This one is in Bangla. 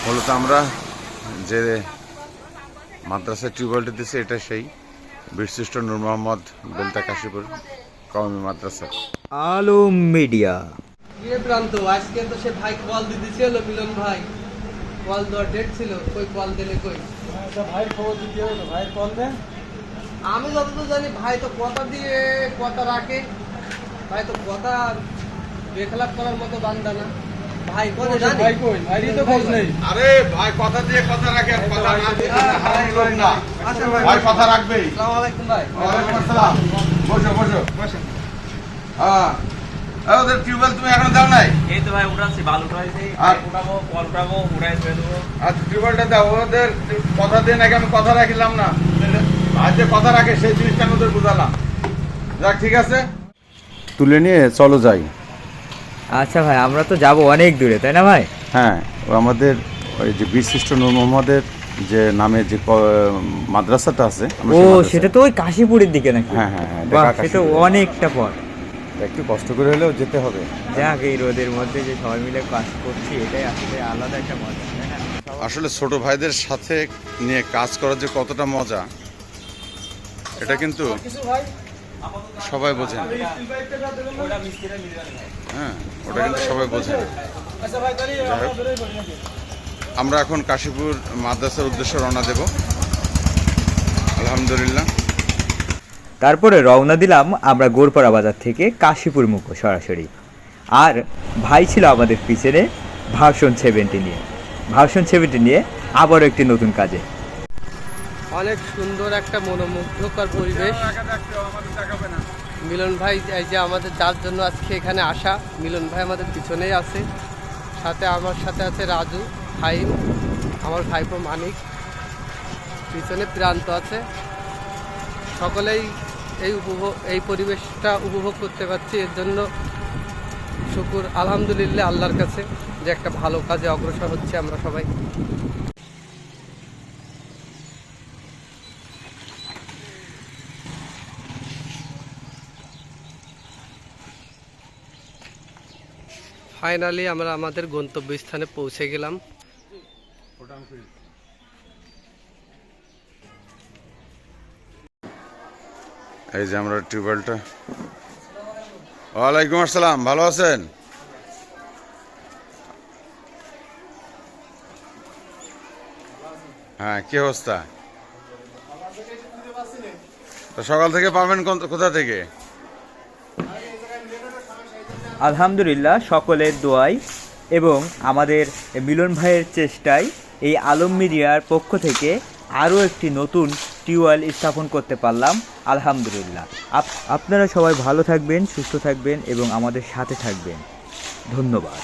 মূলত আমরা যে মাদ্রাসা টিউবওয়েলটি দিচ্ছে এটা সেই বীরশ্রেষ্ঠ নূর মোহাম্মদ বেলতা কাশীপুর কওমি মাদ্রাসা। আলম মিডিয়া প্রান্ত আজকে তো সে ভাই কল দিতেছিল, মিলন ভাই কল দেওয়ার ডেট ছিল, কই কল দিলে কই ভাই খবর দিতে হবে তো, ভাই কল দেন। আমি যতদূর জানি ভাই তো কথা দিয়ে কথা রাখে, ভাই তো কথা বেখলাপ করার মতো বান্দা না। ভাই কোন জানি ভাই কই ভাইরই তো খোঁজ নেই। আরে ভাই কথা দিয়ে কথা রাখে আর কথা না দিয়ে হারামি লোক না। আচ্ছা ভাই, ভাই কথা রাখবেই। আসসালামু আলাইকুম ভাই। ওয়ালাইকুম আসসালাম। বসো বসো বসেন। হ্যাঁ ওদের টিউবওয়েল তুমি এখনো দাও নাই? এই তো ভাই উঠাচ্ছি, বালু উঠাইছি, উঠাবো, কল উঠাবো, উঠাই ধুয়ে দেবো। আচ্ছা টিউবওয়েলটা দাও। ওদের কথা দিয়ে নাকি আমি কথা রাখিলাম না, ভাই যে কথা রাখে সেই জিনিসটা আমি ওদের বুঝালাম। যাক ঠিক আছে, তুলে নিয়ে চলো যাই। আচ্ছা ভাই, আমরা তো যাব অনেক দূরে, তাই না ভাই? হ্যাঁ ও আমাদের ওই যে বীরশ্রেষ্ঠ নূর মোহাম্মদের যে নামে যে মাদ্রাসাটা আছে ও সেটা তো ওই কাশীপুরের দিকে নাকি? হ্যাঁ হ্যাঁ হ্যাঁ, বাহ, ঢাকা সেটা কাশীপুর। অনেকটা পথ। একটু কষ্ট করে হলেও যেতে হবে। যাক, এই রোদের মধ্যে যে সবাই মিলে কাজ করছি এটাই আসলে আলাদা একটা মজা, তাই না? আসলে ছোট ভাইদের সাথে নিয়ে কাজ করার যে কতটা মজা এটা কিন্তু কিছু ভাই সবাই বোঝে না। ওটা মিস্ত্রিরা মিলে যাবে ভাই। হ্যাঁ ওটা কিন্তু সবাই বোঝে না। আচ্ছা ভাই তাহলে আমরা বেরোই পড়ি নাকি? আমরা এখন কাশীপুর মাদ্রাসার উদ্দেশ্যে রওনা দেব আলহামদুলিল্লাহ। তারপরে রওনা দিলাম আমরা গোরপাড়া বাজার থেকে কাশীপুর মুখ সরাসরি। আর ভাই ছিল আমাদের পিছনে ভার্সন 70 নিয়ে আবারও একটি নতুন কাজে। অনেক সুন্দর একটা মনোমুগ্ধকর পরিবেশ। মিলন ভাই এই যে আমাদের যার জন্য আজকে এখানে আসা, মিলন ভাই আমাদের পিছনেই আছে, সাথে আমার সাথে আছে রাজু, ফাইম, আমার ভাইপো মানিক, পিছনে প্রান্ত আছে। সকলেই এই পরিবেশটা উপভোগ করতে পারছি, এর জন্য শুকুর আলহামদুলিল্লাহ আল্লাহর কাছে যে একটা ভালো কাজে অগ্রসর হচ্ছে আমরা সবাই। ফাইনালি আমরা আমাদের গন্তব্যস্থানে পৌঁছে গেলাম। এই যে আমরা টিউবওয়েলটা। ওয়ালাইকুম আসসালাম, ভালো আছেন? হ্যাঁ কি অবস্থা? তো সকাল থেকে পাবেন কোথা থেকে? আলহামদুলিল্লাহ সকলের দোয়ায় এবং আমাদের মিলন ভাইয়ের চেষ্টায় এই আলম মিডিয়ার পক্ষ থেকে আরও একটি নতুন টিউবওয়েল স্থাপন করতে পারলাম আলহামদুলিল্লাহ। আপনারা সবাই ভালো থাকবেন, সুস্থ থাকবেন এবং আমাদের সাথে থাকবেন। ধন্যবাদ।